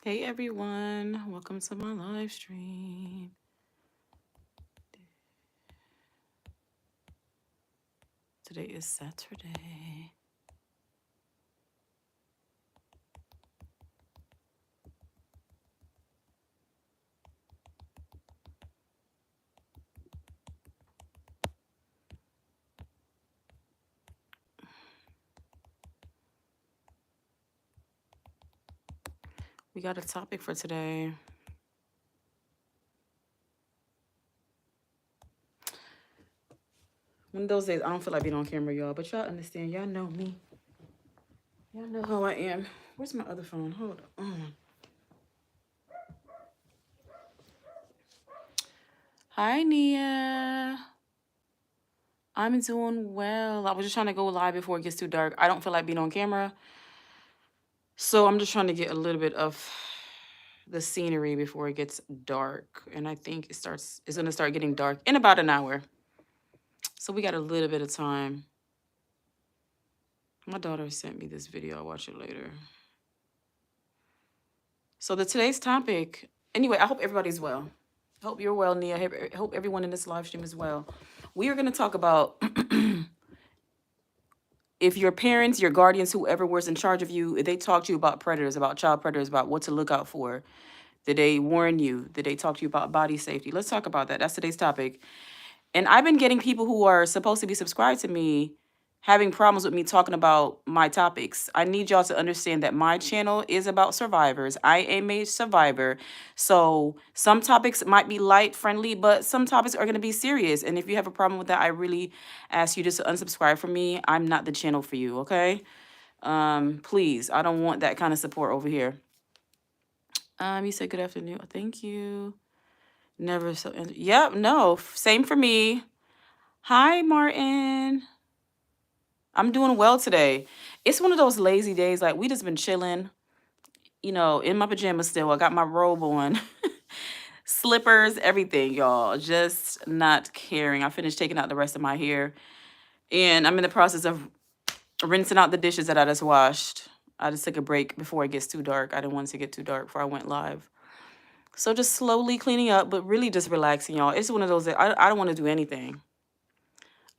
Hey everyone, welcome to my live stream. Today is Saturday. We got a topic for today. One of those days, I don't feel like being on camera, y'all, but y'all understand. Y'all know me. Y'all know how I am. Where's my other phone? Hold on. Hi, Nia. I'm doing well. I was just trying to go live before it gets too dark. I don't feel like being on camera, so I'm just trying to get a little bit of the scenery before it gets dark. And I think it's gonna start getting dark in about an hour. So we got a little bit of time. My daughter sent me this video. I'll watch it later. So today's topic, anyway, I hope everybody's well. I hope you're well, Nia. I hope everyone in this live stream is well. We are going to talk about if your parents, your guardians, whoever was in charge of you, if they talk to you about predators, about child predators, about what to look out for, did they warn you? Did they talk to you about body safety? Let's talk about that. That's today's topic. And I've been getting people who are supposed to be subscribed to me having problems with me talking about my topics. I need y'all to understand that my channel is about survivors. I am a survivor. So some topics might be light, friendly, but some topics are going to be serious. And if you have a problem with that, I really ask you just to unsubscribe from me. I'm not the channel for you, okay? Please, I don't want that kind of support over here. You said good afternoon. Thank you. Never so. Yep, no, same for me. Hi, Martin. I'm doing well today. It's one of those lazy days. Like, we just been chilling, in my pajamas still. I got my robe on, slippers, everything, y'all. Just not caring. I finished taking out the rest of my hair, and I'm in the process of rinsing out the dishes that I just washed. I just took a break before it gets too dark. I didn't want it to get too dark before I went live. So just slowly cleaning up, but really just relaxing, y'all. It's one of those that I don't want to do anything.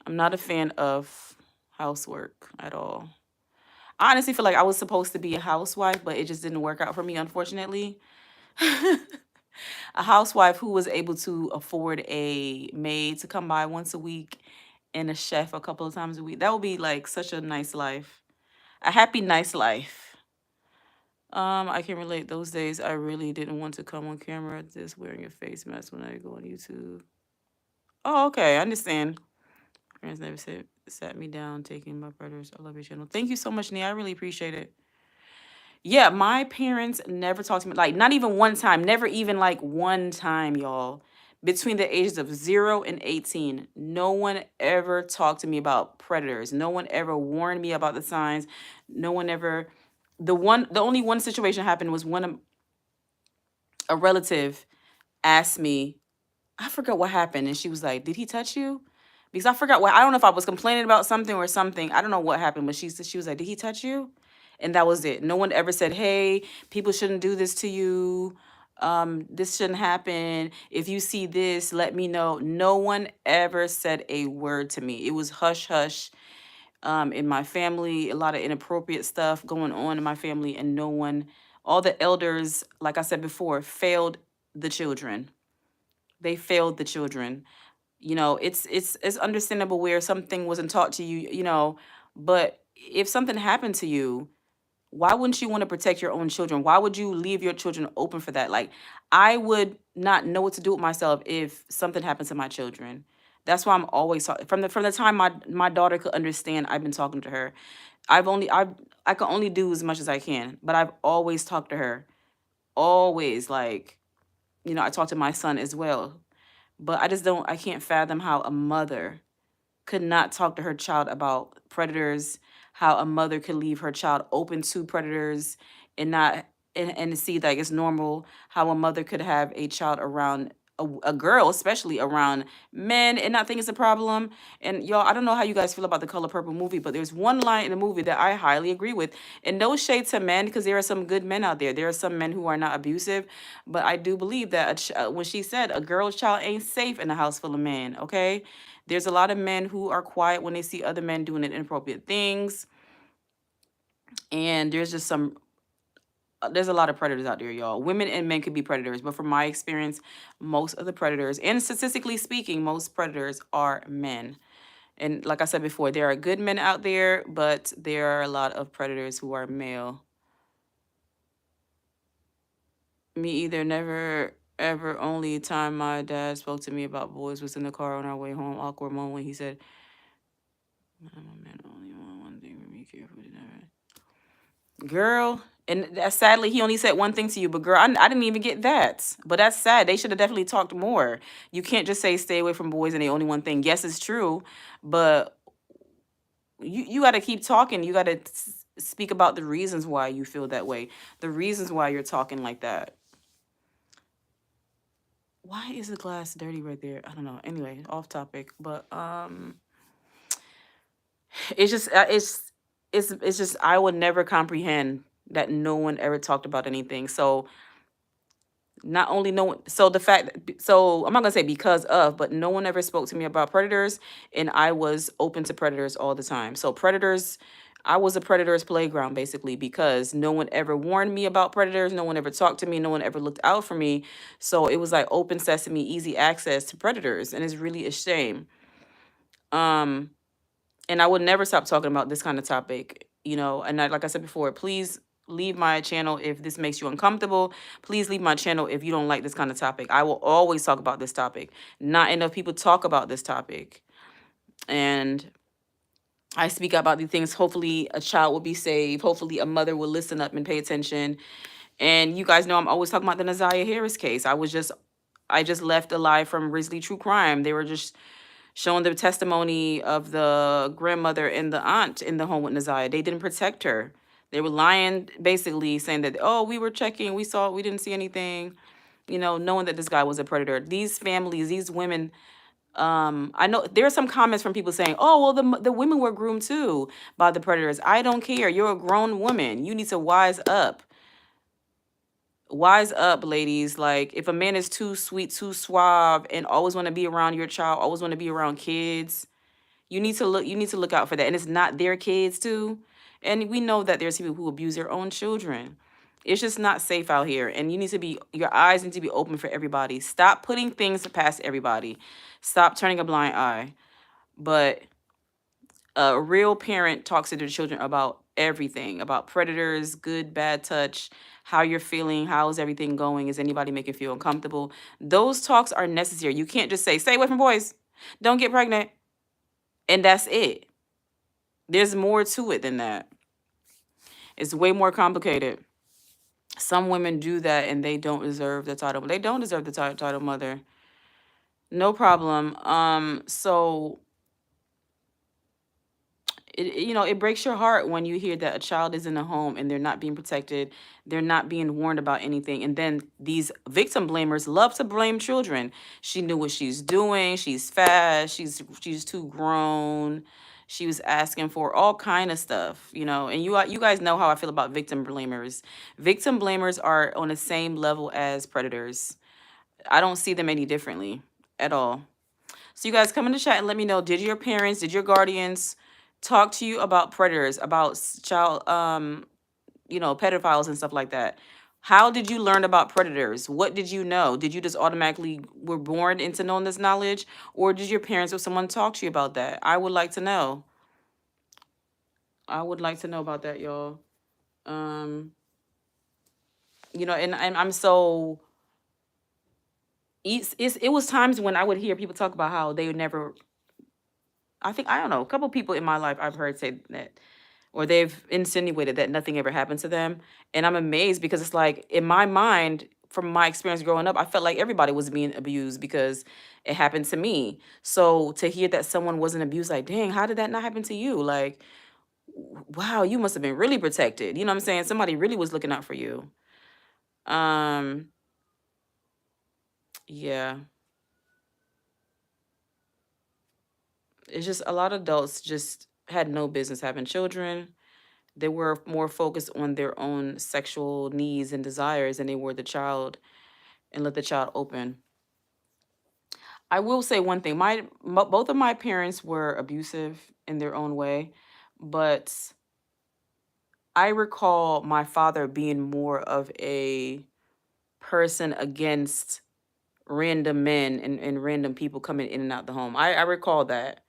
I'm not a fan of housework at all. I honestly feel like I was supposed to be a housewife, but it just didn't work out for me, unfortunately. A housewife who was able to afford a maid to come by once a week and a chef a couple of times a week. That would be like such a nice life. A happy, nice life. I can relate. Those days I really didn't want to come on camera just wearing a face mask when I go on YouTube. Oh, okay. I understand. Friends never sat me down taking my brothers. I love your channel. Thank you so much, Nia. I really appreciate it. Yeah, my parents never talked to me, like not even one time, never even like one time, y'all. Between the ages of 0 and 18, no one ever talked to me about predators. No one ever warned me about the signs. No one ever, the only one situation happened was when a relative asked me, I forgot what happened. And she was like, "Did he touch you?" Because I forgot what, I don't know if I was complaining about something or something. I don't know what happened, but she was like, "Did he touch you?" And that was it. No one ever said, "Hey, people shouldn't do this to you. This shouldn't happen. If you see this, let me know." No one ever said a word to me. It was hush hush in my family, a lot of inappropriate stuff going on in my family, and no one, all the elders, like I said before, failed the children. They failed the children. It's understandable where something wasn't taught to you, but if something happened to you, why wouldn't you want to protect your own children? Why would you leave your children open for that? Like, I would not know what to do with myself if something happened to my children. That's why I'm always from the time my daughter could understand. I've been talking to her. I can only do as much as I can, but I've always talked to her. Always, like, I talk to my son as well. But I can't fathom how a mother could not talk to her child about predators, how a mother could leave her child open to predators and not and see like it's normal, how a mother could have a child around a girl, especially around men, and not think it's a problem. And y'all, I don't know how you guys feel about the Color Purple movie, but there's one line in the movie that I highly agree with. And no shade to men, because there are some good men out there. There are some men who are not abusive, but I do believe that when she said a girl's child ain't safe in a house full of men, okay? There's a lot of men who are quiet when they see other men doing inappropriate things, and there's just some there's a lot of predators out there, y'all. Women and men could be predators, but from my experience, most of the predators, and statistically speaking, most predators are men. And like I said before, there are good men out there, but there are a lot of predators who are male. Me either. Never ever. Only time my dad spoke to me about boys was in the car on our way home. Awkward moment when he said, "I'm a man, only want one thing for me, careful, never." Girl, and that's sadly he only said one thing to you, but girl, I didn't even get that. But that's sad. They should have definitely talked more. You can't just say stay away from boys and the only one thing. Yes, it's true, but you got to keep talking. You got to speak about the reasons why you feel that way, the reasons why you're talking like that. Why is the glass dirty right there? I don't know. Anyway, off topic, but it's just it's just I would never comprehend that no one ever talked about anything. So not only no one, so the fact so I'm not gonna say because of, but no one ever spoke to me about predators, and I was open to predators all the time. So predators, I was a predator's playground basically, because no one ever warned me about predators, no one ever talked to me, no one ever looked out for me. So it was like open sesame, easy access to predators, and it's really a shame. um and I would never stop talking about this kind of topic, And like I said before, please leave my channel if this makes you uncomfortable. Please leave my channel if you don't like this kind of topic. I will always talk about this topic. Not enough people talk about this topic. And I speak about these things. Hopefully, a child will be saved. Hopefully, a mother will listen up and pay attention. And you guys know I'm always talking about the Naziah Harris case. I just left alive from Risley True Crime. They were just showing the testimony of the grandmother and the aunt in the home with Naziah. They didn't protect her. They were lying, basically saying that, oh, we were checking, we didn't see anything, knowing that this guy was a predator. These families, these women, I know there are some comments from people saying, oh, well, the women were groomed too by the predators. I don't care. You're a grown woman. You need to wise up. Wise up, ladies. Like, if a man is too sweet, too suave, and always want to be around your child, always want to be around kids, you need to look out for that. And it's not their kids too. And we know that there's people who abuse their own children. It's just not safe out here. And your eyes need to be open for everybody. Stop putting things past everybody. Stop turning a blind eye. But a real parent talks to their children about everything, about predators, good, bad touch, how you're feeling, how is everything going, is anybody making you feel uncomfortable. Those talks are necessary. You can't just say, stay away from boys, don't get pregnant, and that's it. There's more to it than that. It's way more complicated. Some women do that and they don't deserve the title. They don't deserve the title mother. No problem. So it breaks your heart when you hear that a child is in a home and they're not being protected, they're not being warned about anything, and then these victim blamers love to blame children. She knew what she's doing, she's fast, she's too grown, she was asking for all kind of stuff, and you guys know how I feel about victim blamers. Victim blamers are on the same level as predators. I don't see them any differently at all. So you guys come in the chat and let me know, did your parents, did your guardians talk to you about predators, about child, pedophiles and stuff like that? How did you learn about predators? What did you know? Did you just automatically were born into knowing this knowledge? Or did your parents or someone talk to you about that? I would like to know. I would like to know about that, y'all. And I'm so it was times when I would hear people talk about how they would never, I don't know, a couple people in my life I've heard say that, or they've insinuated that nothing ever happened to them. And I'm amazed, because it's like, in my mind, from my experience growing up, I felt like everybody was being abused because it happened to me. So to hear that someone wasn't abused, like, dang, how did that not happen to you? Like, wow, you must have been really protected. You know what I'm saying? Somebody really was looking out for you. Yeah. It's just a lot of adults just had no business having children. They were more focused on their own sexual needs and desires than they were the child and let the child open. I will say one thing. Both of my parents were abusive in their own way, but I recall my father being more of a person against random men and random people coming in and out the home. I recall that.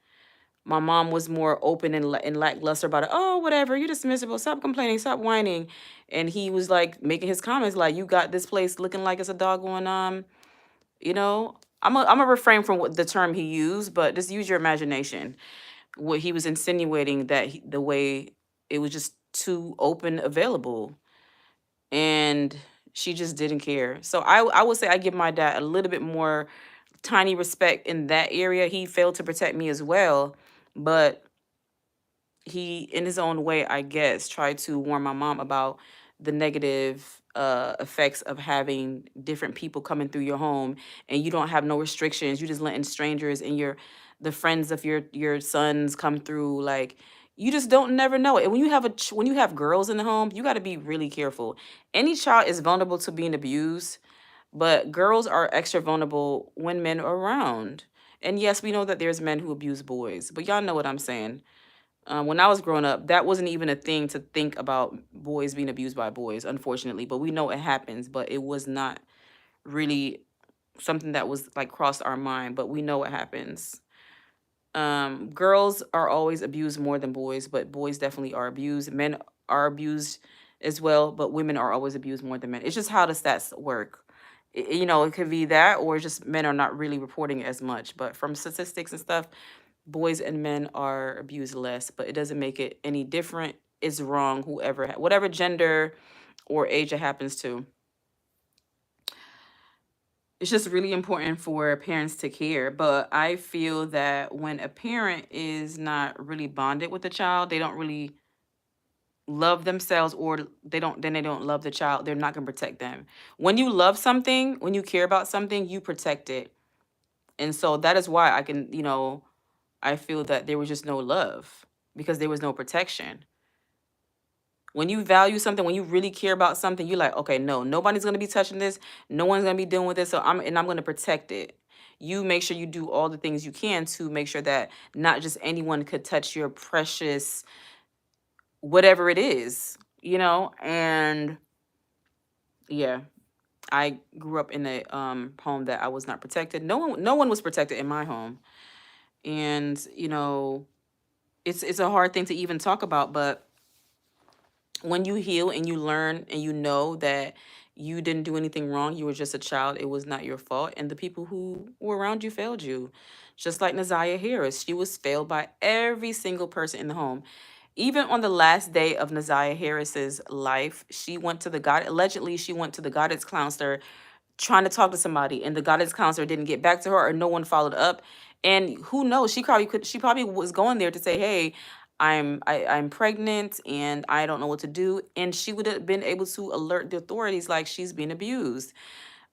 My mom was more open and lackluster about it. Oh, whatever, you're dismissible. Stop complaining. Stop whining. And he was like making his comments like, "You got this place looking like it's a doggone you know." I'm a refrain from what the term he used, but just use your imagination. What he was insinuating that the way it was just too open available, and she just didn't care. So I would say I give my dad a little bit more tiny respect in that area. He failed to protect me as well, but he in his own way, I guess, tried to warn my mom about the negative effects of having different people coming through your home, and you don't have no restrictions. You just letting strangers and the friends of your sons come through. Like, you just don't never know it. And when you have when you have girls in the home, you got to be really careful. Any child is vulnerable to being abused, but girls are extra vulnerable when men are around. And yes, we know that there's men who abuse boys, but y'all know what I'm saying. When I was growing up, that wasn't even a thing to think about boys being abused by boys, unfortunately. But we know it happens, but it was not really something that was like crossed our mind, but we know it happens. Girls are always abused more than boys, but boys definitely are abused. Men are abused as well, but women are always abused more than men. It's just how the stats work. It could be that, or just men are not really reporting as much. But from statistics and stuff, boys and men are abused less, but it doesn't make it any different. It's wrong, whatever gender or age it happens to. It's just really important for parents to care. But I feel that when a parent is not really bonded with the child, they don't really love themselves, or they don't love the child. They're not going to protect them. When you love something, when you care about something, you protect it. And so that is why I feel that there was just no love because there was no protection. When you value something, when you really care about something, you're like, okay, no, nobody's gonna be touching this, no one's gonna be dealing with this, so I'm gonna protect it. You make sure you do all the things you can to make sure that not just anyone could touch your precious whatever it is, and yeah. I grew up in a home that I was not protected. No one was protected in my home. And it's a hard thing to even talk about, but when you heal and you learn and you know that you didn't do anything wrong, you were just a child, it was not your fault, and the people who were around you failed you. Just like Naziah Harris, she was failed by every single person in the home. Even on the last day of Naziah Harris's life, allegedly she went to the guidance counselor trying to talk to somebody, and the guidance counselor didn't get back to her, or no one followed up. And who knows, she probably was going there to say, hey, I'm pregnant and I don't know what to do, and she would have been able to alert the authorities like she's being abused.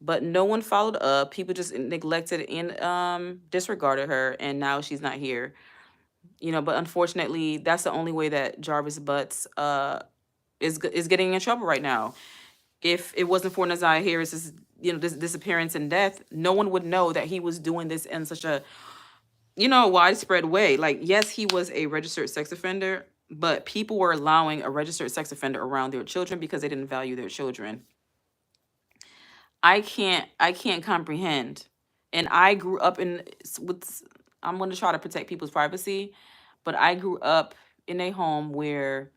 But no one followed up. People just neglected and disregarded her, and now she's not here. But unfortunately, that's the only way that Jarvis Butts is getting in trouble right now. If it wasn't for Naziah Harris's, this disappearance and death, no one would know that he was doing this in such a, widespread way. Like, yes, he was a registered sex offender, but people were allowing a registered sex offender around their children because they didn't value their children. I can't comprehend. And I grew up with, I'm going to try to protect people's privacy, but I grew up in a home where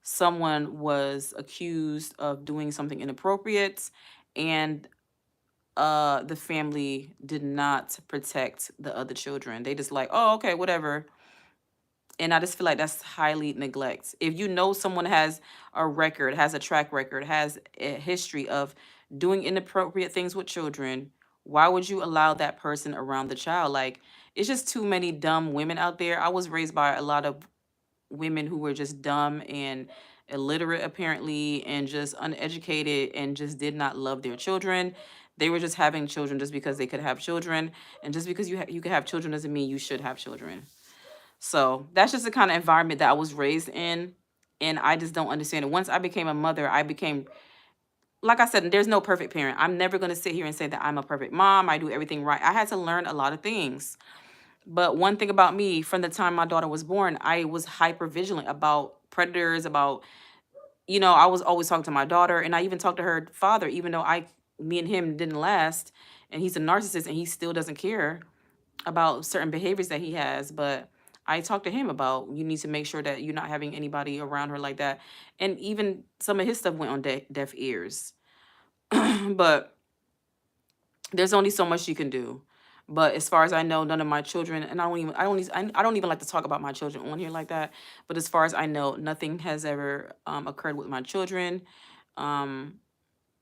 someone was accused of doing something inappropriate, and the family did not protect the other children. They just like, oh, okay, whatever. And I just feel like that's highly neglect. If you know someone has a record, has a track record, has a history of doing inappropriate things with children, why would you allow that person around the child? Like, it's just too many dumb women out there. I was raised by a lot of women who were just dumb and illiterate, apparently, and just uneducated, and just did not love their children. They were just having children just because they could have children, and just because you could have children doesn't mean you should have children. So that's just the kind of environment that I was raised in. And I just don't understand it. Once I became a mother, I became, like I said, there's no perfect parent. I'm never going to sit here and say that I'm a perfect mom. I do everything right. I had to learn a lot of things. But one thing about me, from the time my daughter was born, I was hyper vigilant about predators, about, I was always talking to my daughter, and I even talked to her father, even though me and him didn't last, and he's a narcissist and he still doesn't care about certain behaviors that he has. But I talked to him about, you need to make sure that you're not having anybody around her like that. And even some of his stuff went on deaf ears. But there's only so much you can do. But as far as I know, none of my children, and I don't even like to talk about my children on here like that. But as far as I know, nothing has ever occurred with my children. Um,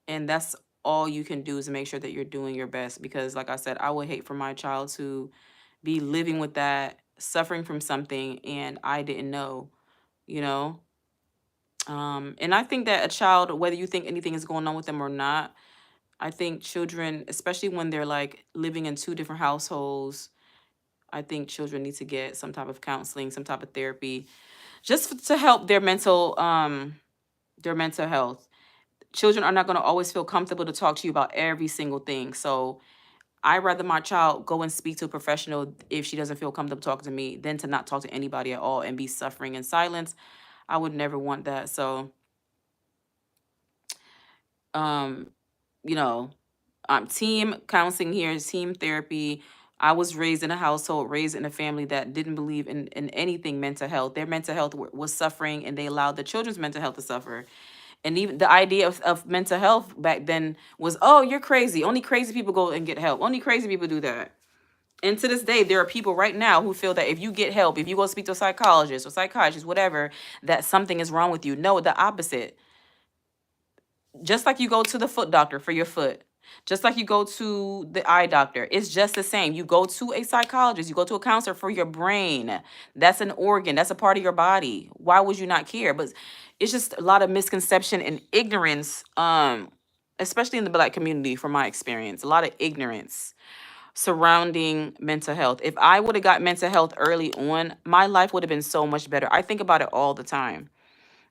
and that's all you can do, is make sure that you're doing your best. Because like I said, I would hate for my child to be living with that, suffering from something, and I didn't know, you know. And I think that a child, whether you think anything is going on with them or not, I think children, especially when they're like living in two different households, I think children need to get some type of counseling, some type of therapy, just to help their mental health. Children are not going to always feel comfortable to talk to you about every single thing. So I rather my child go and speak to a professional if she doesn't feel comfortable talking to me, than to not talk to anybody at all and be suffering in silence. I would never want that. So, um, you know, team counseling here is team therapy. I was raised in a household, raised in a family that didn't believe in anything mental health. Their mental health was suffering, and they allowed the children's mental health to suffer. And even the idea of mental health back then was, oh, you're crazy. Only crazy people go and get help. Only crazy people do that. And to this day, there are people right now who feel that if you get help, if you go speak to a psychologist or psychiatrist, whatever, that something is wrong with you. No, the opposite. Just like you go to the foot doctor for your foot, just like you go to the eye doctor, it's just the same. You go to a psychologist, you go to a counselor for your brain. That's an organ, that's a part of your body. Why would you not care? But it's just a lot of misconception and ignorance, especially in the Black community, from my experience. A lot of ignorance surrounding mental health. If I would have got mental health early on, my life would have been so much better. I think about it all the time.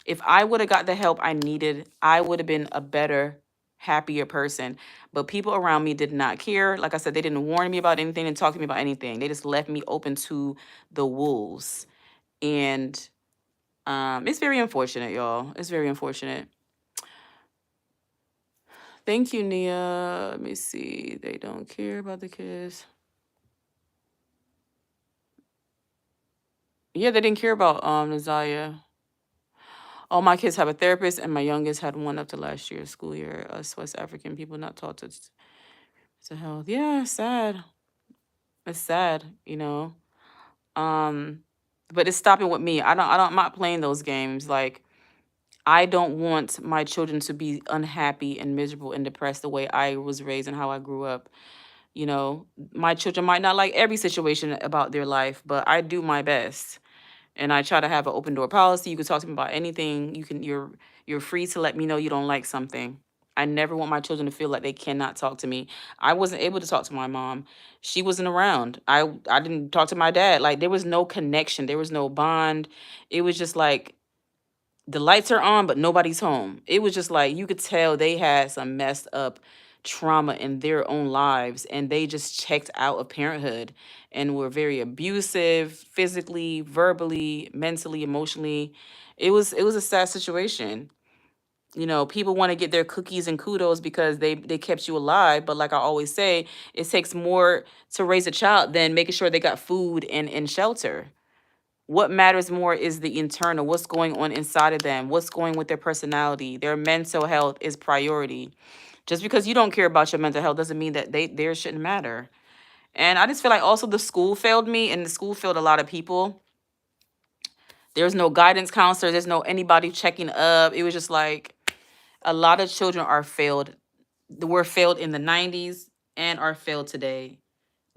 If I would have got the help I needed, I would have been a better, happier person. But people around me did not care. Like I said, they didn't warn me about anything and talk to me about anything. They just left me open to the wolves. And it's very unfortunate, y'all. It's very unfortunate. Thank you, Nia. Let me see. They don't care about the kids. Yeah, they didn't care about Nazaya. All my kids have a therapist, and my youngest had one up to last year's school year. Us West African people not taught to health. Yeah, it's sad. It's sad, you know. Um, but it's stopping with me. I'm not playing those games. Like, I don't want my children to be unhappy and miserable and depressed the way I was raised and how I grew up. You know, my children might not like every situation about their life, but I do my best. And I try to have an open door policy. You can talk to me about anything. You're free to let me know you don't like something. I never want my children to feel like they cannot talk to me. I wasn't able to talk to my mom. She wasn't around. I didn't talk to my dad. Like, there was no connection. There was no bond. It was just like the lights are on, but nobody's home. It was just like you could tell they had some messed up trauma in their own lives, and they just checked out of parenthood and were very abusive, physically, verbally, mentally, emotionally. It was a sad situation. You know, people want to get their cookies and kudos because they kept you alive, but like I always say, it takes more to raise a child than making sure they got food and shelter. What matters more is the internal, what's going on inside of them, what's going with their personality. Their mental health is priority. Just because you don't care about your mental health doesn't mean that theirs shouldn't matter. And I just feel like also the school failed me, and the school failed a lot of people. There's no guidance counselor, there's no anybody checking up. It was just like a lot of children are failed. Were failed in the 90s and are failed today.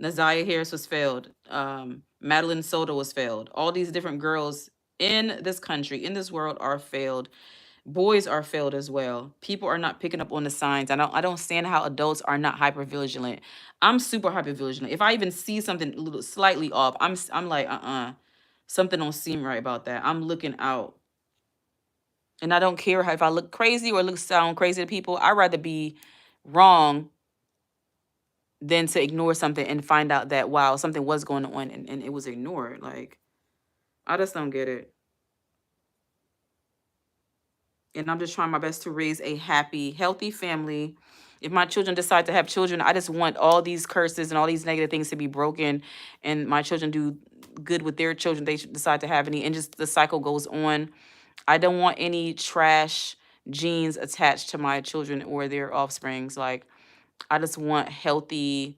Nazaya Harris was failed. Madeline Soto was failed. All these different girls in this country, in this world, are failed. Boys are failed as well. People are not picking up on the signs. I don't stand how adults are not hyper vigilant. I'm super hyper vigilant. If I even see something a little slightly off, I'm like, uh-uh. Something don't seem right about that. I'm looking out. And I don't care if I look crazy or sound crazy to people. I'd rather be wrong than to ignore something and find out that, wow, something was going on and it was ignored. Like, I just don't get it. And I'm just trying my best to raise a happy, healthy family. If my children decide to have children, I just want all these curses and all these negative things to be broken, and my children do good with their children. They should decide to have any, and just the cycle goes on. I don't want any trash genes attached to my children or their offsprings. Like, I just want healthy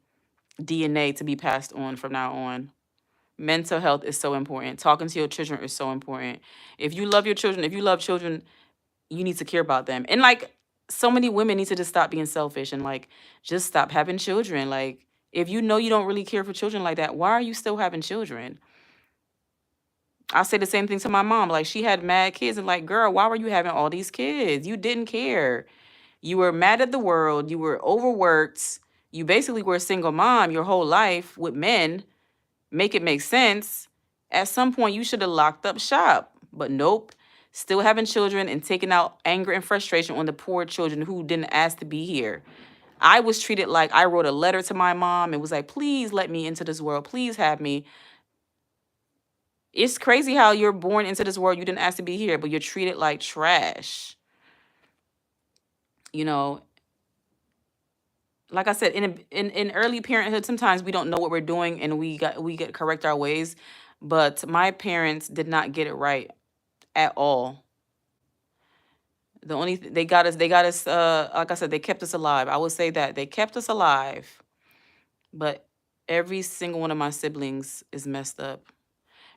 DNA to be passed on from now on. Mental health is so important. Talking to your children is so important. If you love your children, if you love children, you need to care about them. And like, so many women need to just stop being selfish and like just stop having children. Like, if you know you don't really care for children like that, why are you still having children? I say the same thing to my mom. Like, she had mad kids and like, girl, why were you having all these kids? You didn't care. You were mad at the world. You were overworked. You basically were a single mom your whole life with men. Make it make sense. At some point, you should have locked up shop. But nope. Still having children and taking out anger and frustration on the poor children who didn't ask to be here. I was treated like I wrote a letter to my mom and was like, please let me into this world. Please have me. It's crazy how you're born into this world. You didn't ask to be here, but you're treated like trash. You know, like I said, in early parenthood, sometimes we don't know what we're doing and we get correct our ways. But my parents did not get it right at all. The only they got us like I said, they kept us alive. I would say that they kept us alive. But every single one of my siblings is messed up.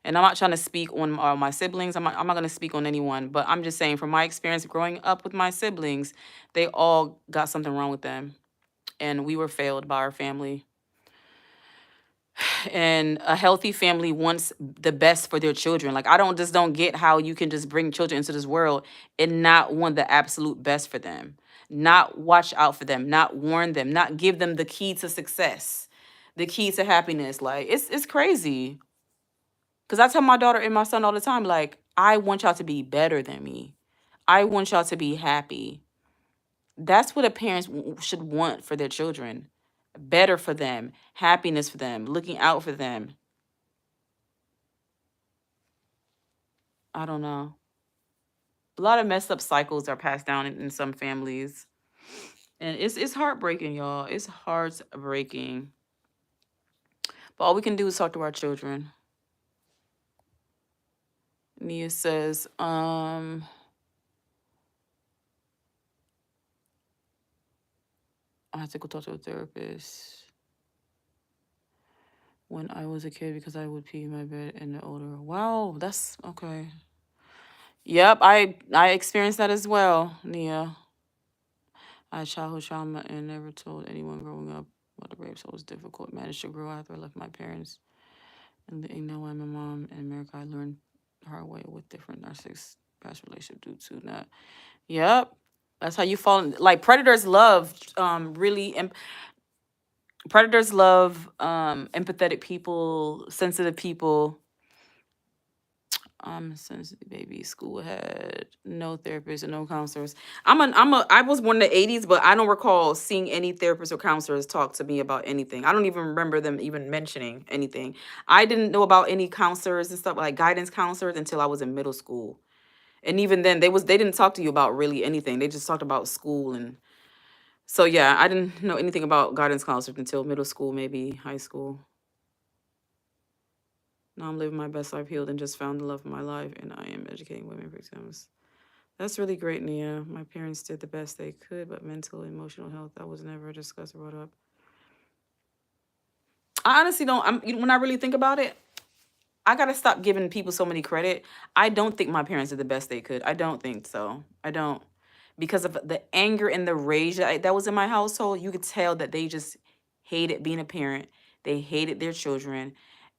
And I'm not trying to speak on my siblings. I'm not going to speak on anyone, but I'm just saying from my experience growing up with my siblings, they all got something wrong with them. And we were failed by our family. And a healthy family wants the best for their children. Like, I don't get how you can just bring children into this world and not want the absolute best for them, not watch out for them, not warn them, not give them the key to success, the key to happiness. Like, it's crazy. Because I tell my daughter and my son all the time, like, I want y'all to be better than me. I want y'all to be happy. That's what a parent should want for their children. Better for them, happiness for them, looking out for them. I don't know. A lot of messed up cycles are passed down in some families. And it's heartbreaking, y'all. It's heartbreaking. But all we can do is talk to our children. Nia says, I have to go talk to a therapist when I was a kid because I would pee in my bed in the odor. Wow, that's okay. Yep, I experienced that as well, Nia. I had childhood trauma and never told anyone growing up about the rape, so it was difficult. Managed to grow after I left my parents. And you know, I'm a mom in America. I learned the hard way with different narcissists past relationship due to that. Yep. That's how you fall like predators love predators love empathetic people, sensitive people. Sensitive baby. School had no therapists and no counselors. I was born in the 80s, but I don't recall seeing any therapists or counselors talk to me about anything. I don't even remember them even mentioning anything. I didn't know about any counselors and stuff like guidance counselors until I was in middle school. And even then they didn't talk to you about really anything. They just talked about school. And so yeah, I didn't know anything about guidance counselors until middle school, maybe high school. Now I'm living my best life, healed, and just found the love of my life, and I am educating women victims. That's really great, Nia. My parents did the best they could, but mental and emotional health, that was never discussed or brought up. I honestly don't. When I really think about it, I gotta stop giving people so many credit. I don't think my parents did the best they could. I don't think so. I don't, because of the anger and the rage that was in my household. You could tell that they just hated being a parent. They hated their children,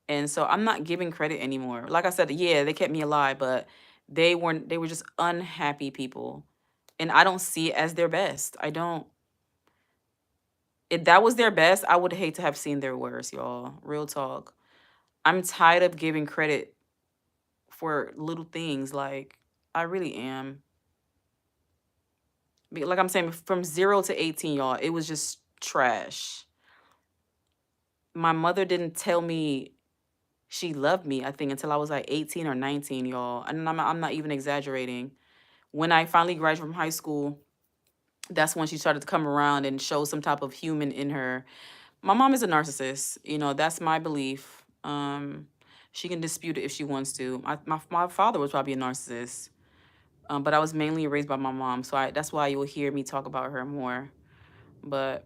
and so I'm not giving credit anymore. Like I said, yeah, they kept me alive, but they weren't. They were just unhappy people, and I don't see it as their best. I don't. If that was their best, I would hate to have seen their worst, y'all. Real talk. I'm tired of giving credit for little things. Like, I really am. Like I'm saying, from 0 to 18, y'all, it was just trash. My mother didn't tell me she loved me, I think, until I was like 18 or 19, y'all. And I'm not even exaggerating. When I finally graduated from high school, that's when she started to come around and show some type of human in her. My mom is a narcissist. That's my belief. She can dispute it if she wants to. My father was probably a narcissist. But I was mainly raised by my mom, so that's why you'll hear me talk about her more. But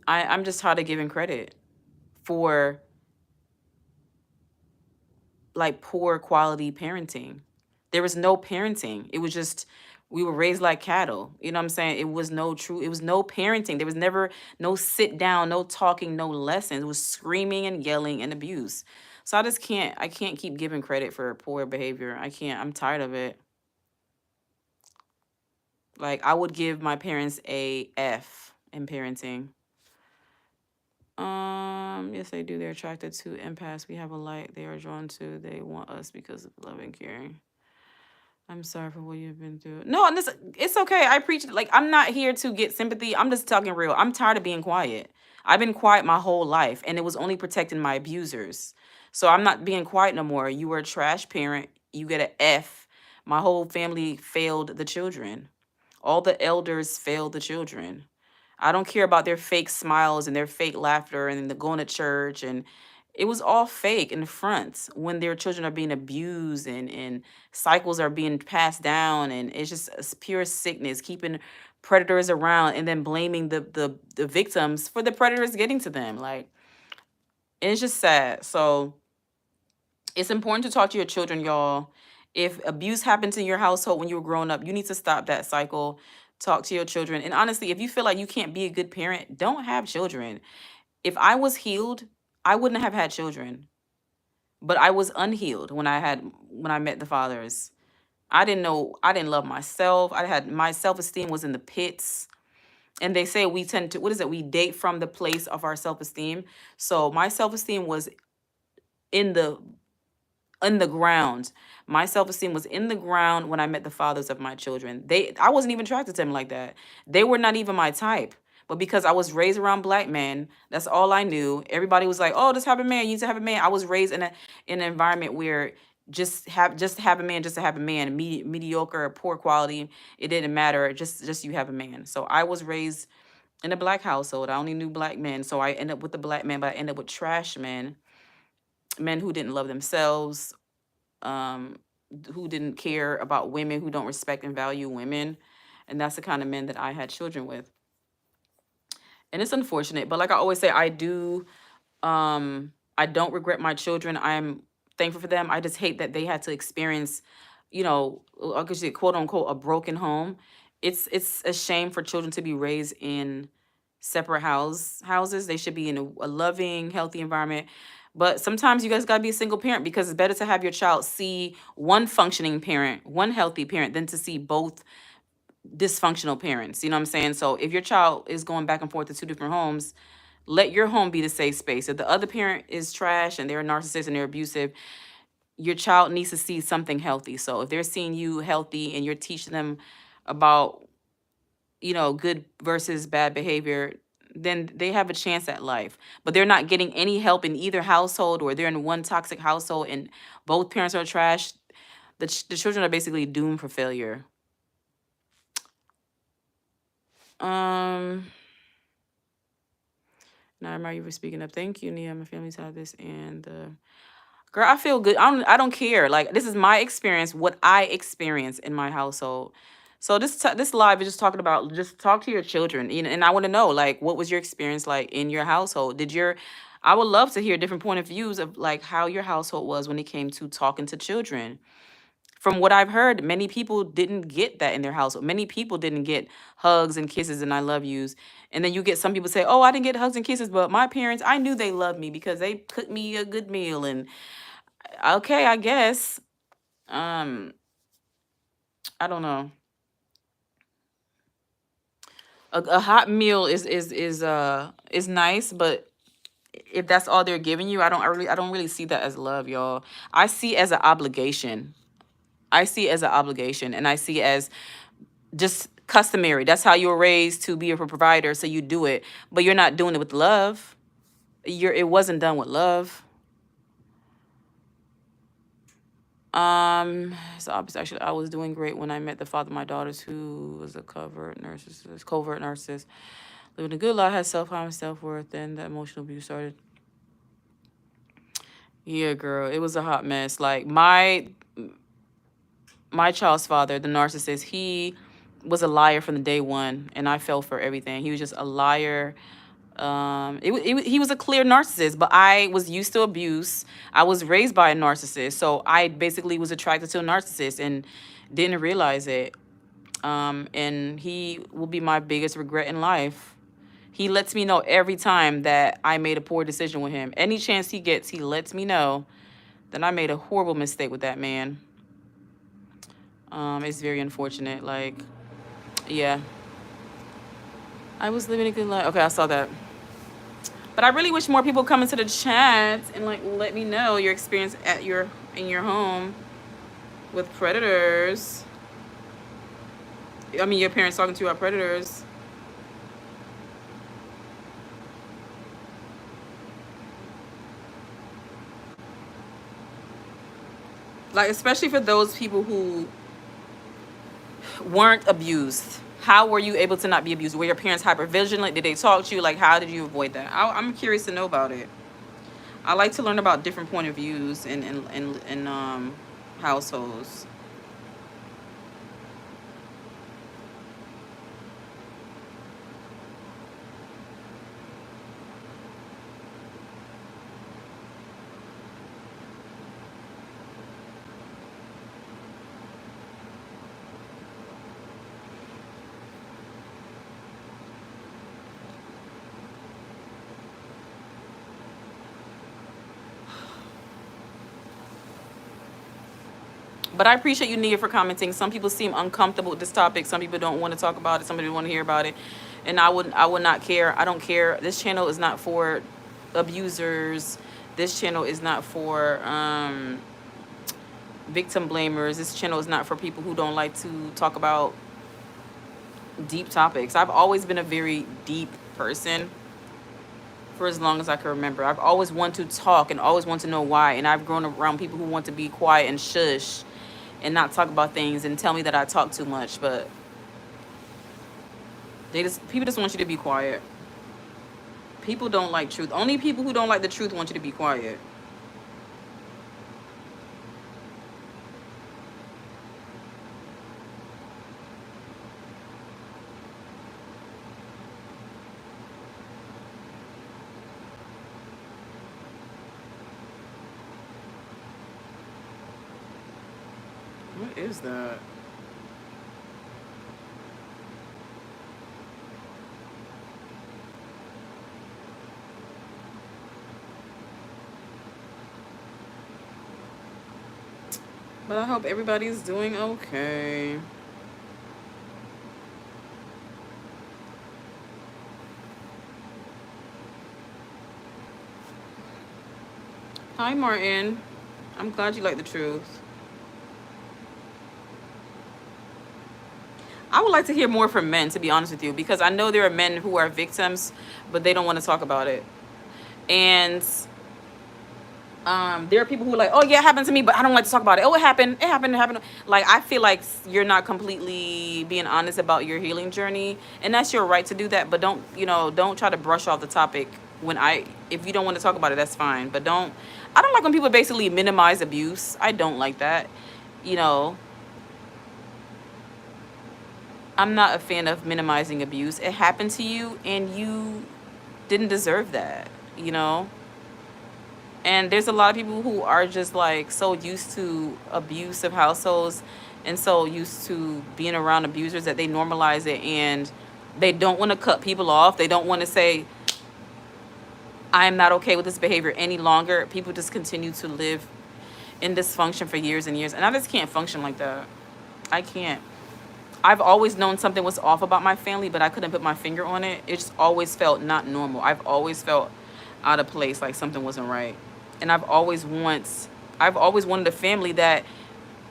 I'm just tired of giving credit for like poor quality parenting. There was no parenting. It was just we were raised like cattle. You know what I'm saying? It was no parenting. There was never no sit down, no talking, no lessons. It was screaming and yelling and abuse. So I can't keep giving credit for poor behavior. I can't. I'm tired of it. Like I would give my parents a F in parenting. Yes, they do. They're attracted to empaths. We have a light they are drawn to. They want us because of love and caring. I'm sorry for what you've been through. No, and it's okay. I preach like I'm not here to get sympathy. I'm just talking real. I'm tired of being quiet. I've been quiet my whole life, and it was only protecting my abusers. So I'm not being quiet no more. You were a trash parent. You get an F. My whole family failed the children. All the elders failed the children. I don't care about their fake smiles and their fake laughter and the going to church, and it was all fake in the front when their children are being abused and cycles are being passed down, and it's just pure sickness keeping predators around and then blaming the victims for the predators getting to them. Like, it's just sad. So it's important to talk to your children, y'all. If abuse happens in your household when you were growing up, you need to stop that cycle. Talk to your children. And honestly, if you feel like you can't be a good parent, don't have children. If I was healed, I wouldn't have had children. But I was unhealed when I met the fathers. I didn't love myself. My self-esteem was in the pits. And they say we tend to, what is it? We date from the place of our self-esteem. So my self-esteem was in the ground. My self-esteem was in the ground when I met the fathers of my children. I wasn't even attracted to them like that. They were not even my type. But because I was raised around black men, that's all I knew. Everybody was like, "Oh, just have a man. You need to have a man." I was raised in an environment where just have a man, just to have a man, mediocre, poor quality. It didn't matter. Just you have a man. So I was raised in a black household. I only knew black men. So I ended up with the black men, but I ended up with trash men who didn't love themselves, um, who didn't care about women, who don't respect and value women. And that's the kind of men that I had children with. And it's unfortunate, but like I always say, I don't regret my children. I'm thankful for them. I just hate that they had to experience, I could say quote unquote a broken home. It's a shame for children to be raised in separate houses. They should be in a loving, healthy environment. But sometimes you guys gotta be a single parent because it's better to have your child see one functioning parent, one healthy parent, than to see both dysfunctional parents. You know what I'm saying? So if your child is going back and forth to two different homes, let your home be the safe space. If the other parent is trash and they're a narcissist and they're abusive, your child needs to see something healthy. So if they're seeing you healthy and you're teaching them about, good versus bad behavior, then they have a chance at life. But they're not getting any help in either household, or they're in one toxic household and both parents are trash. The children are basically doomed for failure. Um, now I remember you for speaking up. Thank you, Nia. My family's had this, and girl, I feel good. I don't care. Like, this is my experience, what I experience in my household. So this live is just talking about, just talk to your children. And I want to know, like, what was your experience like in your household? I would love to hear different point of views of like how your household was when it came to talking to children. From what I've heard, many people didn't get that in their household. Many people didn't get hugs and kisses and I love yous. And then you get some people say, "Oh, I didn't get hugs and kisses, but my parents, I knew they loved me because they cooked me a good meal." And okay, I guess. Um, I don't know. A hot meal is nice, but if that's all they're giving you, I don't really see that as love, y'all. I see it as an obligation. I see it as an obligation, and I see it as just customary. That's how you were raised, to be a provider, so you do it, but you're not doing it with love. It wasn't done with love. So obviously, actually, I was doing great when I met the father of my daughters, who was a covert narcissist. Living a good life, had self-harm, self-worth, and the emotional abuse started. Yeah, girl, it was a hot mess. Like my child's father, the narcissist, he was a liar from the day one, and I fell for everything. He was just a liar. He was a clear narcissist, but I was used to abuse. I was raised by a narcissist, so I basically was attracted to a narcissist and didn't realize it. And he will be my biggest regret in life. He lets me know every time that I made a poor decision with him. Any chance he gets, he lets me know that I made a horrible mistake with that man. It's very unfortunate. Like, yeah. I was living a good life. Okay, I saw that. But I really wish more people come into the chat and like let me know your experience in your home with predators. I mean, your parents talking to you about predators. Like, especially for those people who weren't abused. How were you able to not be abused? Were your parents hyper vigilant? Did they talk to you? Like, how did you avoid that? I'm curious to know about it. I like to learn about different point of views in households. But I appreciate you, Nia, for commenting. Some people seem uncomfortable with this topic. Some people don't want to talk about it. Some people want to hear about it. And I would not care. I don't care. This channel is not for abusers. This channel is not for victim blamers. This channel is not for people who don't like to talk about deep topics. I've always been a very deep person for as long as I can remember. I've always wanted to talk and always want to know why. And I've grown around people who want to be quiet and shush and not talk about things and tell me that I talk too much. But people just want you to be quiet. People don't like truth. Only people who don't like the truth want you to be quiet. What is that? But I hope everybody's doing okay. Hi, Martin. I'm glad you like the truth. I would like to hear more from men, to be honest with you, because I know there are men who are victims, but they don't want to talk about it. And there are people who are like, oh yeah, it happened to me, but I don't like to talk about it. Oh, it happened. Like, I feel like you're not completely being honest about your healing journey, and that's your right to do that. But don't try to brush off the topic if you don't want to talk about it, that's fine. But I don't like when people basically minimize abuse. I don't like that. I'm not a fan of minimizing abuse. It happened to you, and you didn't deserve that. And there's a lot of people who are just like so used to abusive households and so used to being around abusers that they normalize it, and they don't want to cut people off. They don't want to say, I'm not okay with this behavior any longer. People just continue to live in dysfunction for years and years. And I just can't function like that. I can't. I've always known something was off about my family, but I couldn't put my finger on it. It just always felt not normal. I've always felt out of place, like something wasn't right. And I've always wanted a family that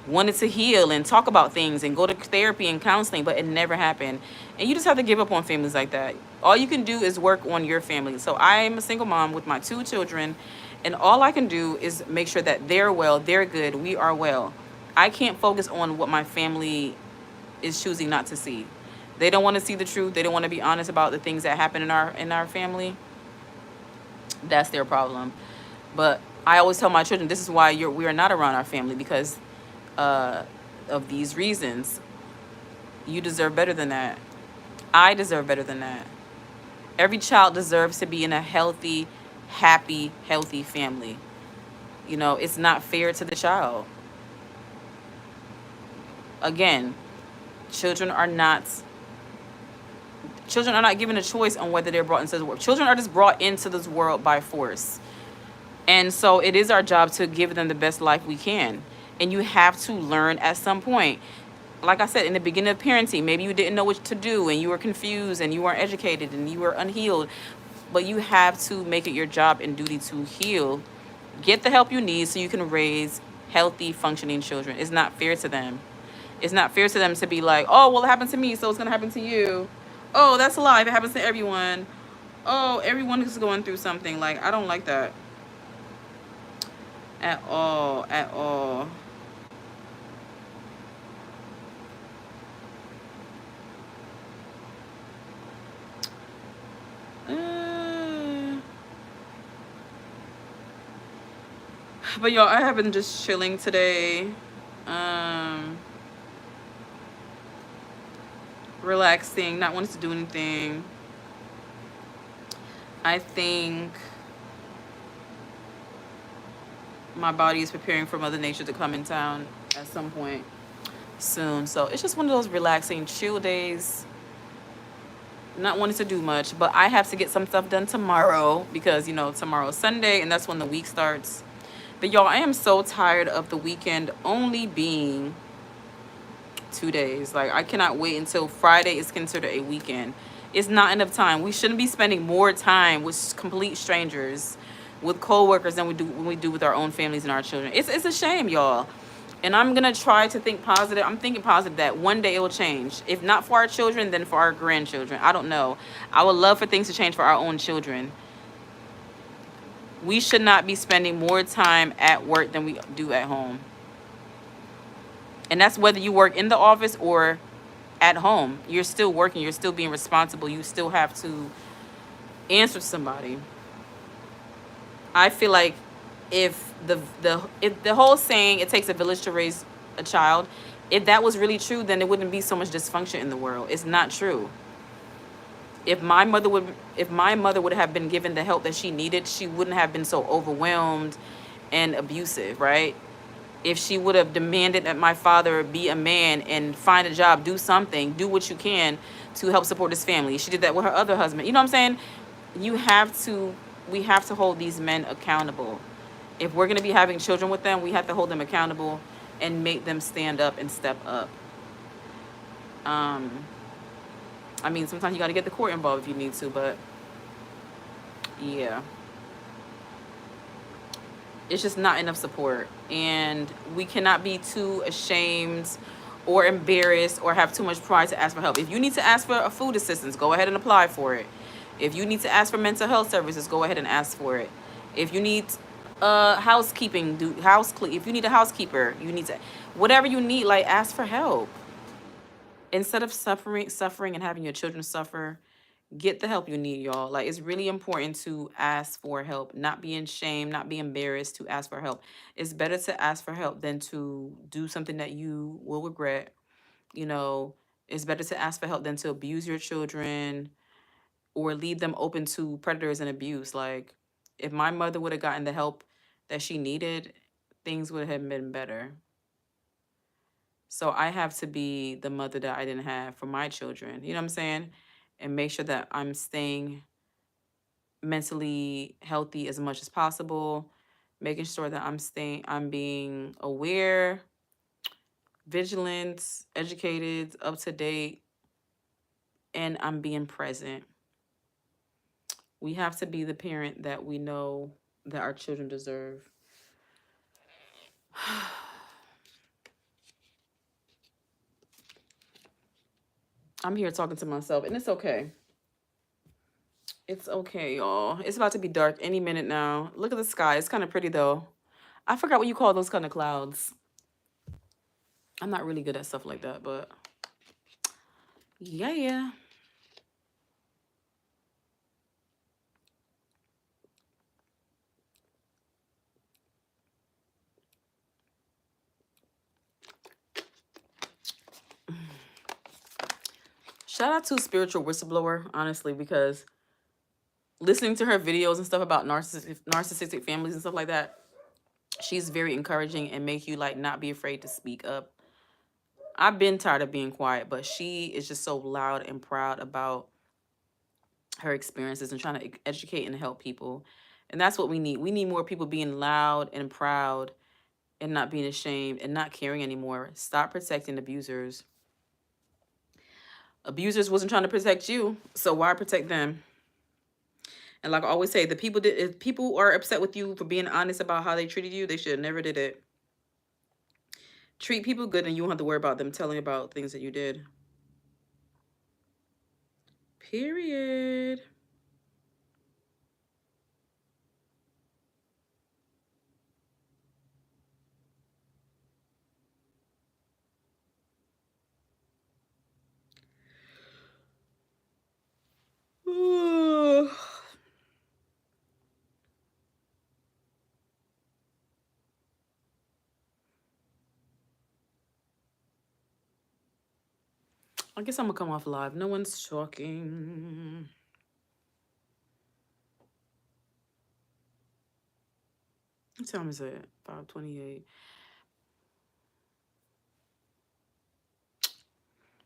wanted to heal and talk about things and go to therapy and counseling, but it never happened. And you just have to give up on families like that. All you can do is work on your family. So I'm a single mom with my 2 children, and all I can do is make sure that they're well, they're good, we are well. I can't focus on what my family is choosing not to see. They don't want to see the truth. They don't want to be honest about the things that happen in our family. That's their problem. But I always tell my children, this is why we are not around our family, because uh, of these reasons. You deserve better than that. I deserve better than that. Every child deserves to be in a healthy, happy, healthy family. You know, it's not fair to the child. Again, children are not children are not given a choice on whether they're brought into the world. Children are just brought into this world by force. And so it is our job to give them the best life we can. And you have to learn at some point. Like I said in the beginning of parenting, maybe you didn't know what to do and you were confused and you weren't educated and you were unhealed. But you have to make it your job and duty to heal. Get the help you need so you can raise healthy, functioning children. It's not fair to them. It's not fair to them to be like, oh, well, it happened to me, so it's going to happen to you. Oh, that's a lie. It happens to everyone. Oh, everyone is going through something. Like, I don't like that at all, at all. Uh, but y'all, I have been just chilling today. Um, Relaxing, not wanting to do anything. I think my body is preparing for Mother Nature to come in town at some point soon. So it's just one of those relaxing, chill days. Not wanting to do much, but I have to get some stuff done tomorrow because, you know, tomorrow's Sunday and that's when the week starts. But y'all, I am so tired of the weekend only being 2 days. Like, I cannot wait until Friday is considered a weekend. It's not enough time. We shouldn't be spending more time with complete strangers, with coworkers, than we do when we do with our own families and our children. It's a shame, y'all. And I'm gonna try to think positive. I'm thinking positive that one day it will change. If not for our children, then for our grandchildren. I don't know. I would love for things to change for our own children. We should not be spending more time at work than we do at home. And that's whether you work in the office or at home. You're still working. You're still being responsible. You still have to answer to somebody. I feel like if the whole saying "it takes a village to raise a child," if that was really true, then there wouldn't be so much dysfunction in the world. It's not true. If my mother would have been given the help that she needed, she wouldn't have been so overwhelmed and abusive, right? If she would have demanded that my father be a man and find a job, do something, do what you can to help support his family. She did that with her other husband. You know what I'm saying? You have to We have to hold these men accountable. If we're going to be having children with them, we have to hold them accountable and make them stand up and step up. Um, I mean, sometimes you got to get the court involved if you need to, but yeah, it's just not enough support. And we cannot be too ashamed or embarrassed or have too much pride to ask for help. If you need to ask for a food assistance, go ahead and apply for it. If you need to ask for mental health services, go ahead and ask for it. If you need housekeeping, if you need a housekeeper, you need to, whatever you need, like, ask for help. Instead of suffering and having your children suffer, get the help you need, y'all. Like, it's really important to ask for help, not be in shame, not be embarrassed to ask for help. It's better to ask for help than to do something that you will regret. You know, it's better to ask for help than to abuse your children or leave them open to predators and abuse. Like, if my mother would have gotten the help that she needed, things would have been better. So I have to be the mother that I didn't have for my children. You know what I'm saying? And make sure that I'm staying mentally healthy as much as possible, making sure that I'm being aware, vigilant, educated, up to date, and I'm being present. We have to be the parent that we know that our children deserve. I'm here talking to myself, and it's okay. It's okay, y'all. It's about to be dark any minute now. Look at the sky. It's kind of pretty, though. I forgot what you call those kind of clouds. I'm not really good at stuff like that, but yeah. Shout out to Spiritual Whistleblower, honestly, because listening to her videos and stuff about narcissistic families and stuff like that, she's very encouraging and make you like not be afraid to speak up. I've been tired of being quiet, but she is just so loud and proud about her experiences and trying to educate and help people. And that's what we need. We need more people being loud and proud and not being ashamed and not caring anymore. Stop protecting abusers. Abusers wasn't trying to protect you, so why protect them? And like I always say, the people that if people are upset with you for being honest about how they treated you, they should have never did it. Treat people good and you won't have to worry about them telling about things that you did. Period. I guess I'm gonna come off live. No one's talking. What time is it? 5:28.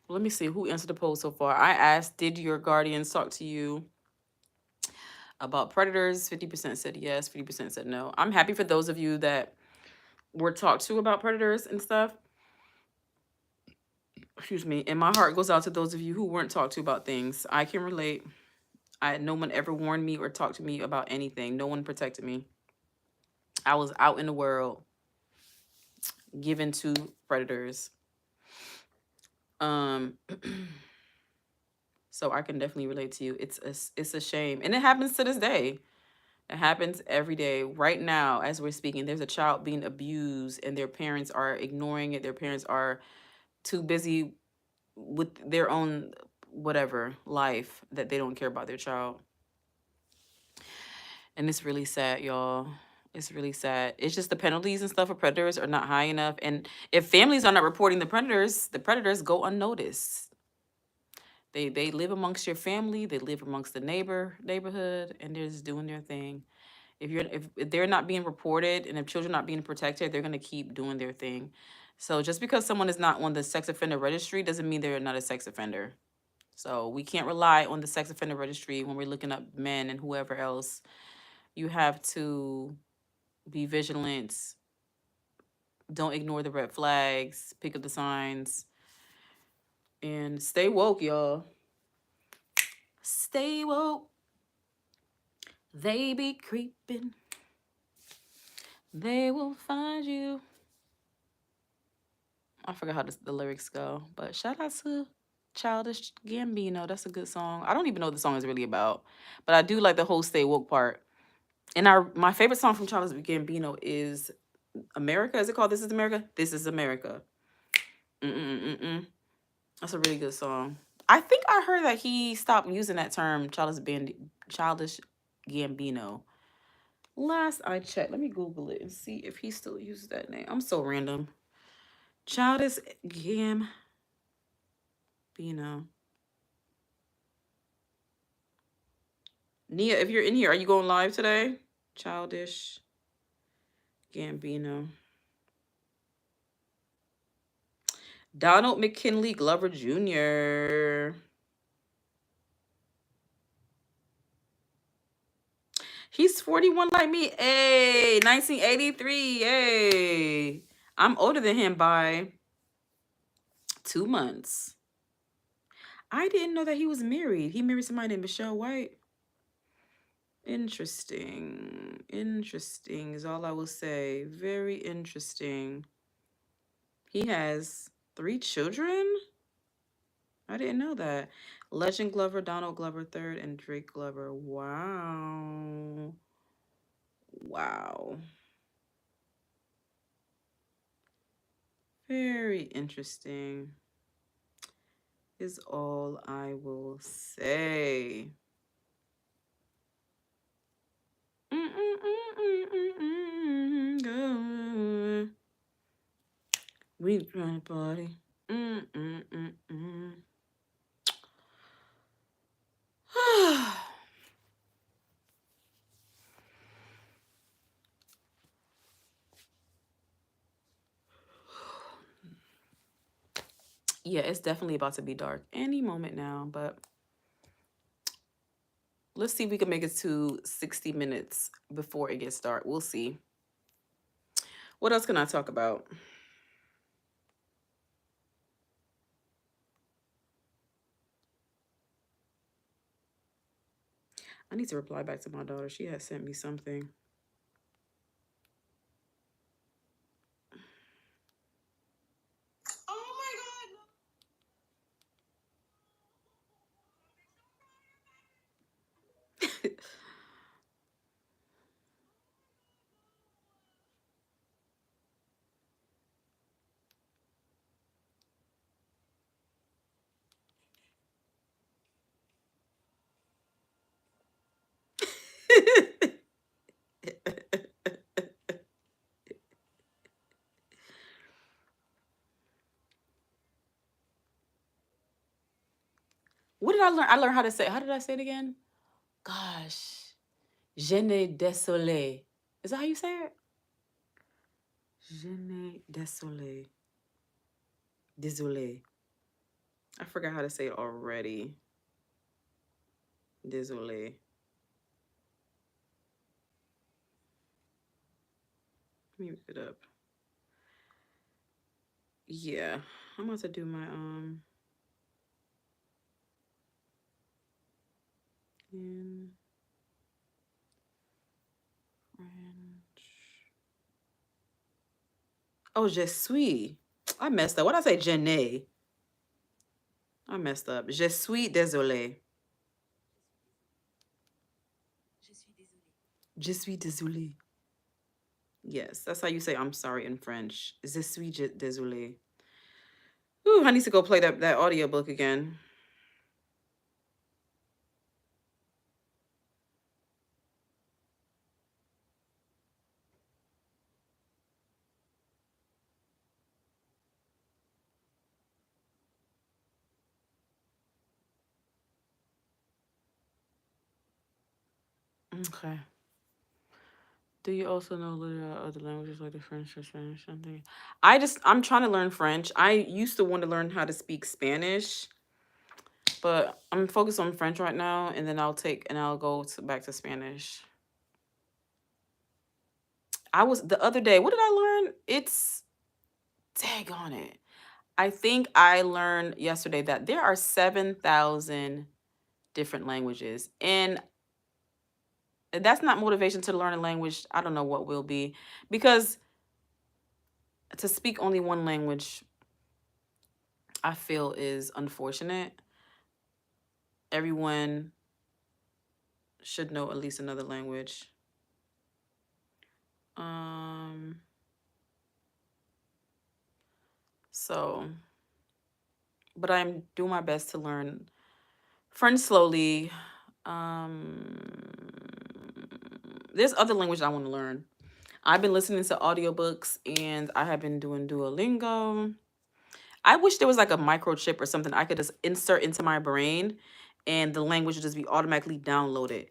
Let me see who answered the poll so far. I asked, did your guardians talk to you about predators? 50% said yes, 50% said no. I'm happy for those of you that were talked to about predators and stuff. Excuse me. And my heart goes out to those of you who weren't talked to about things. I can relate. No one ever warned me or talked to me about anything. No one protected me. I was out in the world given to predators. So I can definitely relate to you. It's a shame. And it happens to this day. It happens every day. Right now, as we're speaking, there's a child being abused and their parents are ignoring it. Their parents are too busy with their own whatever life that they don't care about their child. And it's really sad, y'all. It's really sad. It's just the penalties and stuff for predators are not high enough. And if families are not reporting the predators go unnoticed. They live amongst your family, they live amongst the neighborhood, and they're just doing their thing. If they're not being reported and if children not being protected, they're gonna keep doing their thing. So just because someone is not on the sex offender registry doesn't mean they're not a sex offender. So we can't rely on the sex offender registry when we're looking up men and whoever else. You have to be vigilant. Don't ignore the red flags. Pick up the signs. And stay woke, y'all. Stay woke. They be creeping. They will find you. I forgot how the lyrics go, but shout out to Childish Gambino. That's a good song. I don't even know what the song is really about, but I do like the whole "Stay Woke" part. And my favorite song from Childish Gambino is "America." Is it called "This Is America"? This is America. Mm-mm-mm-mm. That's a really good song. I think I heard that he stopped using that term, Childish Gambino. Last I checked, let me Google it and see if he still uses that name. I'm so random. Childish Gambino. Nia, if you're in here, are you going live today? Childish Gambino. Donald McKinley Glover Jr. He's 41 like me. Hey, 1983. Hey. I'm older than him by 2 months. I didn't know that he was married. He married somebody named Michelle White. Interesting. Interesting is all I will say. Very interesting. He has 3 children? I didn't know that. Legend Glover, Donald Glover third, and Drake Glover. Wow. Wow. Very interesting is all I will say. Good. We trying to party. Yeah, it's definitely about to be dark any moment now, but let's see if we can make it to 60 minutes before it gets dark. We'll see. What else can I talk about? I need to reply back to my daughter. She has sent me something. Oh my God. What did I learn? I learned how to say. How did I say it again? Gosh, je n'ai désolé. Is that how you say it? Je n'ai désolé. Désolé. I forgot how to say it already. Désolé. Let me look it up. Yeah, I'm about to do my in French. Oh, je suis. I messed up. What did I say? Je n'ai. I messed up. Je suis désolé. Je suis désolé. Yes, that's how you say I'm sorry in French. Je suis désolé. Ooh, I need to go play that audiobook again. Okay. Do you also know little other languages like the French or Spanish? Something. I'm trying to learn French. I used to want to learn how to speak Spanish, but I'm focused on French right now, and then I'll go back to Spanish. I was the other day. What did I learn? It's tag on it. I think I learned yesterday that there are 7,000 different languages, and that's not motivation to learn a language. I don't know what will be, because to speak only one language, I feel, is unfortunate. Everyone should know at least another language. So, but I'm doing my best to learn French slowly. There's other languages I want to learn. I've been listening to audiobooks and I have been doing Duolingo. I wish there was like a microchip or something I could just insert into my brain and the language would just be automatically downloaded.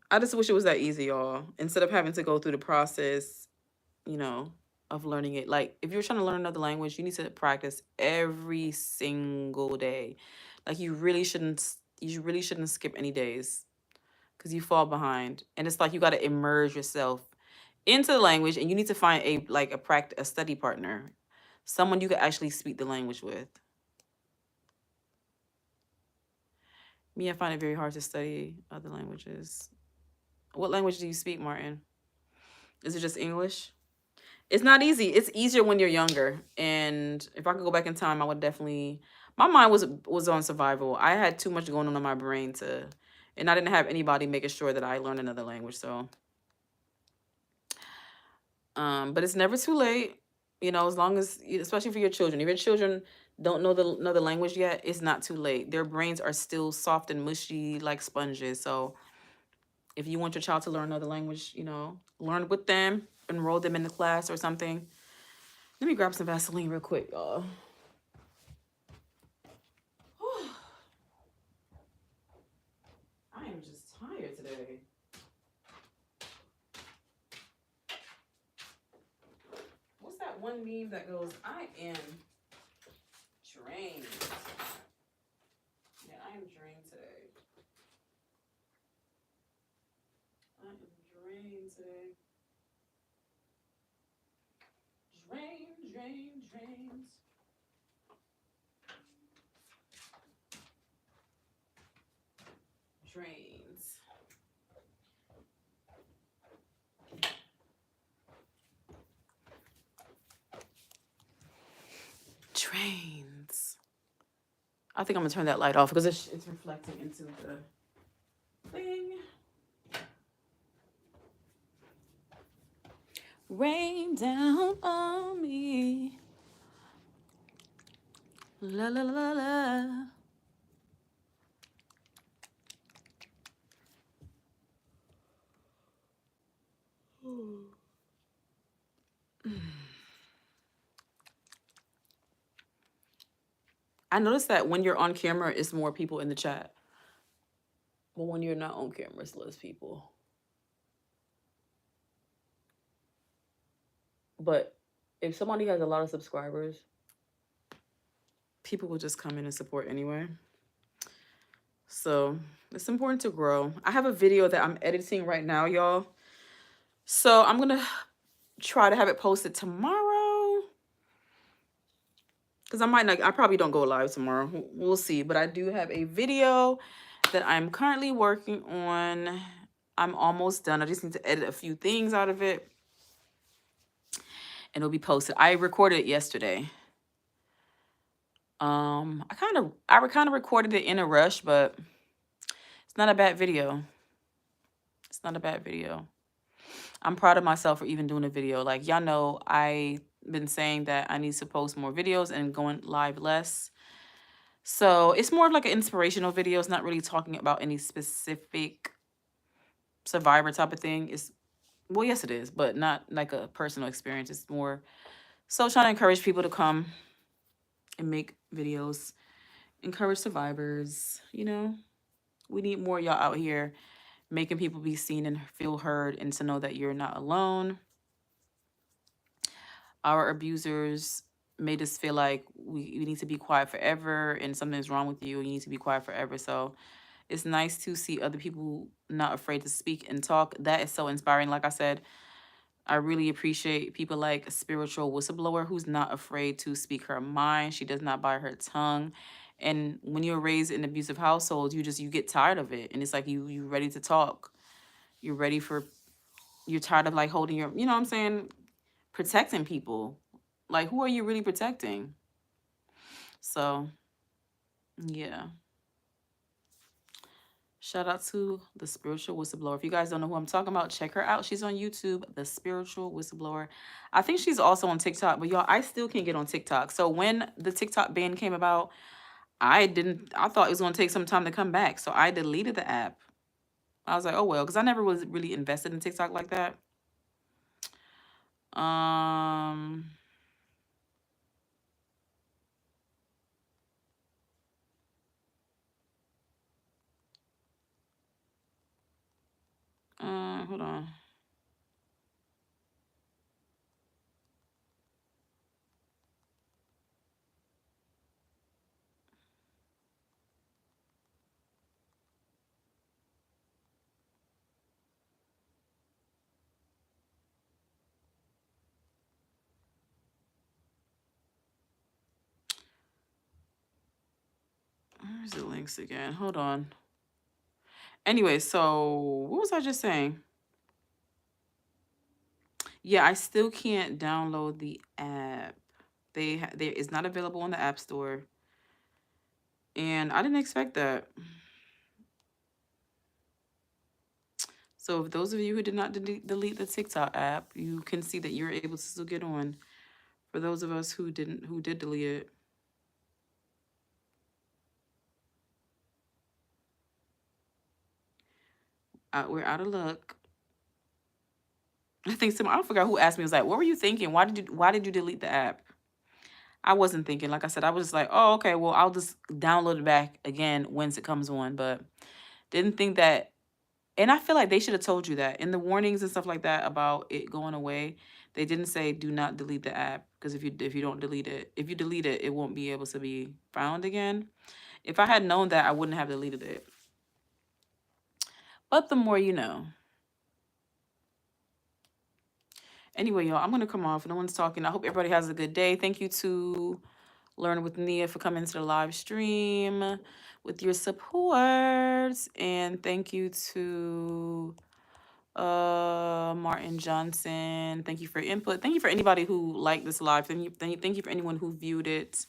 I just wish it was that easy, y'all. Instead of having to go through the process, you know, of learning it. Like if you're trying to learn another language, you need to practice every single day. Like you really shouldn't skip any days because you fall behind. And it's like you got to immerse yourself into the language, and you need to find a study partner, someone you can actually speak the language with. Me, I find it very hard to study other languages. What language do you speak, Martin? Is it just English? It's not easy. It's easier when you're younger. And if I could go back in time, I would definitely. My mind was on survival. I had too much going on in my brain to, and I didn't have anybody making sure that I learned another language. So, but it's never too late. You know, as long as, especially for your children, if your children don't know another language yet, it's not too late. Their brains are still soft and mushy like sponges. So, if you want your child to learn another language, you know, learn with them, enroll them in the class or something. Let me grab some Vaseline real quick, y'all. I am just tired today. What's that one meme that goes, I am drained? Yeah, I am drained today. I am drained today. Drained. Drains. Drains. I think I'm gonna turn that light off because it's reflecting into the thing. Rain down on me. La la la la. I noticed that when you're on camera, it's more people in the chat. But when you're not on camera, it's less people. But if somebody has a lot of subscribers, people will just come in and support anyway. So it's important to grow. I have a video that I'm editing right now, y'all. So I'm gonna try to have it posted tomorrow. Because I probably don't go live tomorrow. We'll see. But I do have a video that I'm currently working on. I'm almost done. I just need to edit a few things out of it. And it'll be posted. I recorded it yesterday. I kind of recorded it in a rush, but it's not a bad video. It's not a bad video. I'm proud of myself for even doing a video. Like, y'all know, I've been saying that I need to post more videos and going live less. So it's more of like an inspirational video. It's not really talking about any specific survivor type of thing. Well, yes, it is, but not like a personal experience. It's more so trying to encourage people to come and make videos, encourage survivors. You know, we need more y'all out here making people be seen and feel heard and to know that you're not alone. Our abusers made us feel like we need to be quiet forever and something's wrong with you. You need to be quiet forever. So it's nice to see other people not afraid to speak and talk. That is so inspiring. Like I said, I really appreciate people like a spiritual whistleblower who's not afraid to speak her mind. She does not bite her tongue. And when you're raised in abusive households, you get tired of it. And it's like you ready to talk. You're ready for, you're tired of like holding your, you know what I'm saying? Protecting people. Like, who are you really protecting? So, yeah. Shout out to the spiritual whistleblower. If you guys don't know who I'm talking about, check her out. She's on YouTube, the spiritual whistleblower. I think she's also on TikTok, but y'all, I still can't get on TikTok. So when the TikTok ban came about, I thought it was going to take some time to come back. So I deleted the app. I was like, oh, well, because I never was really invested in TikTok like that. Hold on. Where's the links again? Hold on. Anyway, so what was I just saying? Yeah, I still can't download the app. There is not available on the App Store, and I didn't expect that. So, if those of you who did not delete the TikTok app, you can see that you're able to still get on. For those of us who did delete it, we're out of luck. I think I forgot who asked me. Was like, "What were you thinking? Why did you delete the app?" I wasn't thinking. Like I said, I was just like, "Oh, okay. Well, I'll just download it back again once it comes on." But didn't think that. And I feel like they should have told you that in the warnings and stuff like that about it going away. They didn't say do not delete the app, because if you don't delete it, if you delete it, it won't be able to be found again. If I had known that, I wouldn't have deleted it. But the more you know. Anyway, y'all, I'm gonna come off. No one's talking. I hope everybody has a good day. Thank you to Learn with Nia for coming to the live stream with your support. And thank you to Martin Johnson. Thank you for your input. Thank you for anybody who liked this live. Thank you for anyone who viewed it.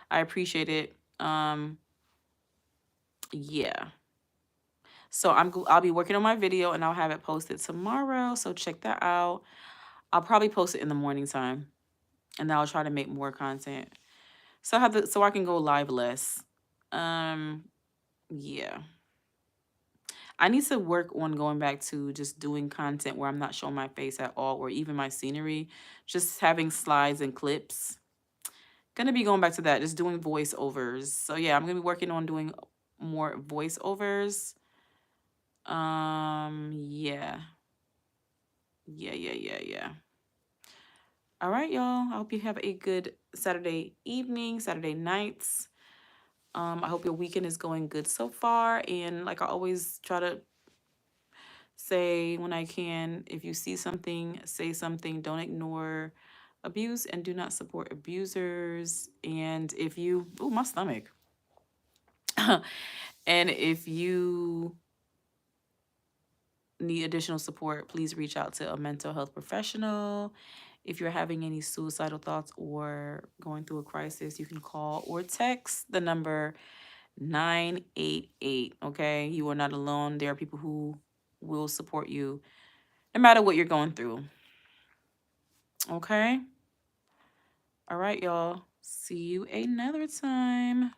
I appreciate it. Yeah. So I'll be working on my video and I'll have it posted tomorrow. So check that out. I'll probably post it in the morning time, and then I'll try to make more content. So I can go live less. Yeah. I need to work on going back to just doing content where I'm not showing my face at all, or even my scenery, just having slides and clips. Gonna be going back to that, just doing voiceovers. So yeah, I'm gonna be working on doing more voiceovers. Yeah. Yeah. All right, y'all. I hope you have a good Saturday evening, Saturday nights. I hope your weekend is going good so far. And like I always try to say when I can, if you see something, say something. Don't ignore abuse and do not support abusers. And if you, oh, my stomach. And if you need additional support, please reach out to a mental health professional. If you're having any suicidal thoughts or going through a crisis, you can call or text the number 988. Okay, you are not alone. There are people who will support you no matter what you're going through. Okay. All right, y'all. See you another time.